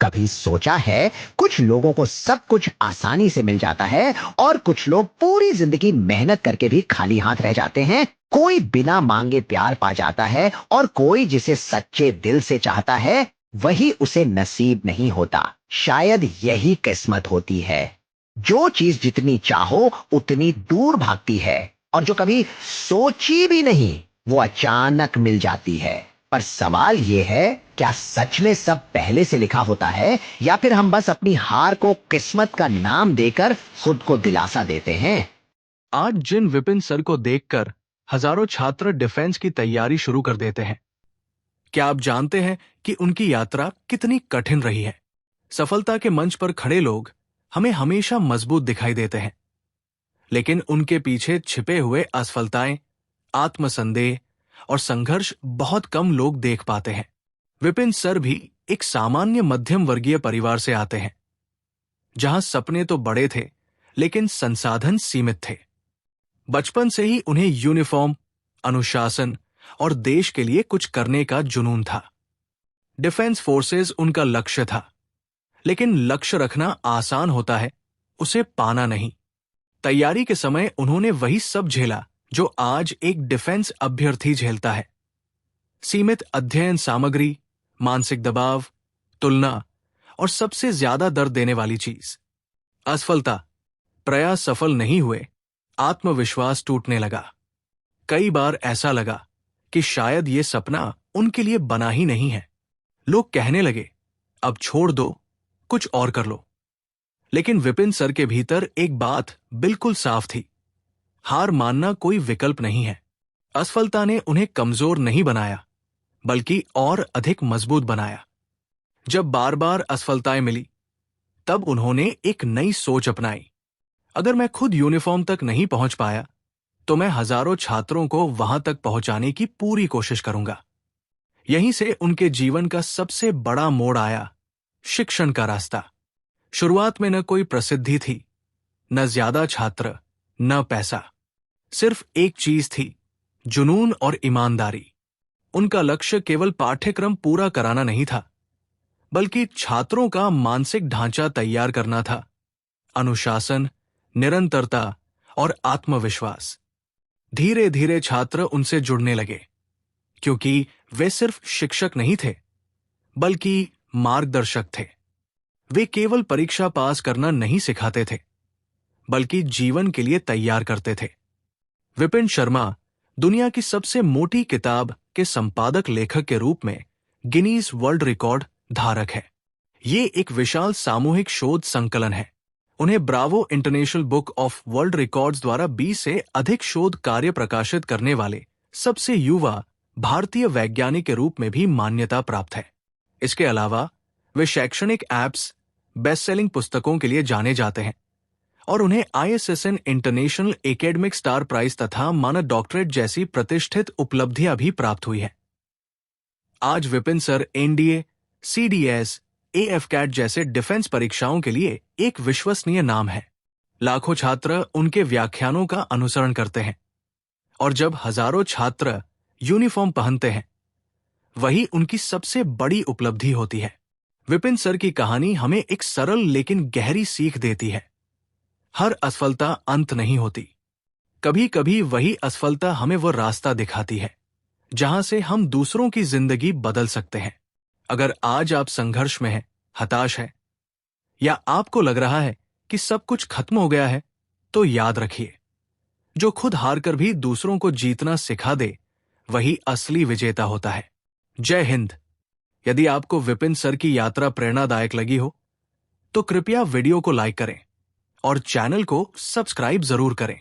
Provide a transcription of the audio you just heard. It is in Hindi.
कभी सोचा है कुछ लोगों को सब कुछ आसानी से मिल जाता है और कुछ लोग पूरी जिंदगी मेहनत करके भी खाली हाथ रह जाते हैं। कोई बिना मांगे प्यार पा जाता है और कोई जिसे सच्चे दिल से चाहता है वही उसे नसीब नहीं होता। शायद यही किस्मत होती है। जो चीज जितनी चाहो उतनी दूर भागती है और जो कभी सोची भी नहीं वो अचानक मिल जाती है। पर सवाल यह है, क्या सच में सब पहले से लिखा होता है या फिर हम बस अपनी हार को किस्मत का नाम देकर खुद को दिलासा देते हैं? आज जिन विपिन सर को देखकर हजारों छात्र डिफेंस की तैयारी शुरू कर देते हैं, क्या आप जानते हैं कि उनकी यात्रा कितनी कठिन रही है? सफलता के मंच पर खड़े लोग हमें हमेशा मजबूत दिखाई देते हैं, लेकिन उनके पीछे छिपे हुए असफलताएं, आत्मसंदेह और संघर्ष बहुत कम लोग देख पाते हैं। विपिन सर भी एक सामान्य मध्यम वर्गीय परिवार से आते हैं, जहां सपने तो बड़े थे लेकिन संसाधन सीमित थे। बचपन से ही उन्हें यूनिफॉर्म, अनुशासन और देश के लिए कुछ करने का जुनून था। डिफेंस फोर्सेस उनका लक्ष्य था, लेकिन लक्ष्य रखना आसान होता है, उसे पाना नहीं। तैयारी के समय उन्होंने वही सब झेला जो आज एक डिफेंस अभ्यर्थी झेलता है। सीमित अध्ययन सामग्री, मानसिक दबाव, तुलना और सबसे ज्यादा दर्द देने वाली चीज असफलता। प्रयास सफल नहीं हुए, आत्मविश्वास टूटने लगा। कई बार ऐसा लगा कि शायद ये सपना उनके लिए बना ही नहीं है। लोग कहने लगे, अब छोड़ दो, कुछ और कर लो। लेकिन विपिन सर के भीतर एक बात बिल्कुल साफ थी, हार मानना कोई विकल्प नहीं है। असफलता ने उन्हें कमजोर नहीं बनाया, बल्कि और अधिक मजबूत बनाया। जब बार बार असफलताएं मिली, तब उन्होंने एक नई सोच अपनाई। अगर मैं खुद यूनिफॉर्म तक नहीं पहुंच पाया, तो मैं हजारों छात्रों को वहां तक पहुंचाने की पूरी कोशिश करूंगा। यहीं से उनके जीवन का सबसे बड़ा मोड़ आया, शिक्षण का रास्ता। शुरुआत में न कोई प्रसिद्धि थी, न ज्यादा छात्र, न पैसा। सिर्फ एक चीज थी, जुनून और ईमानदारी। उनका लक्ष्य केवल पाठ्यक्रम पूरा कराना नहीं था, बल्कि छात्रों का मानसिक ढांचा तैयार करना था। अनुशासन, निरंतरता और आत्मविश्वास। धीरे धीरे छात्र उनसे जुड़ने लगे, क्योंकि वे सिर्फ शिक्षक नहीं थे, बल्कि मार्गदर्शक थे। वे केवल परीक्षा पास करना नहीं सिखाते थे, बल्कि जीवन के लिए तैयार करते थे। विपिन शर्मा दुनिया की सबसे मोटी किताब के संपादक लेखक के रूप में गिनीज वर्ल्ड रिकॉर्ड धारक है। ये एक विशाल सामूहिक शोध संकलन है। उन्हें Bravo international book of world records द्वारा 20 से अधिक शोध कार्य प्रकाशित करने वाले सबसे युवा भारतीय वैज्ञानिक के रूप में भी मान्यता प्राप्त है। इसके अलावा वे शैक्षणिक एप्स, बेस्ट सेलिंग पुस्तकों के लिए जाने जाते हैं और उन्हें ISSN international academic star prize तथा मानद डॉक्टरेट जैसी प्रतिष्ठित उपलब्धियां भी प्राप्त हुई है। आज Vipin sir NDA, CDS, AFCAT जैसे डिफेंस परीक्षाओं के लिए एक विश्वसनीय नाम है। लाखों छात्र उनके व्याख्यानों का अनुसरण करते हैं, और जब हजारों छात्र यूनिफॉर्म पहनते हैं, वही उनकी सबसे बड़ी उपलब्धि होती है। विपिन सर की कहानी हमें एक सरल लेकिन गहरी सीख देती है। हर असफलता अंत नहीं होती। कभी कभी वही असफलता हमें वो रास्ता दिखाती है जहां से हम दूसरों की जिंदगी बदल सकते हैं। अगर आज आप संघर्ष में हैं, हताश हैं, या आपको लग रहा है कि सब कुछ खत्म हो गया है, तो याद रखिए, जो खुद हारकर भी दूसरों को जीतना सिखा दे, वही असली विजेता होता है। जय हिंद। यदि आपको विपिन सर की यात्रा प्रेरणादायक लगी हो, तो कृपया वीडियो को लाइक करें और चैनल को सब्सक्राइब जरूर करें।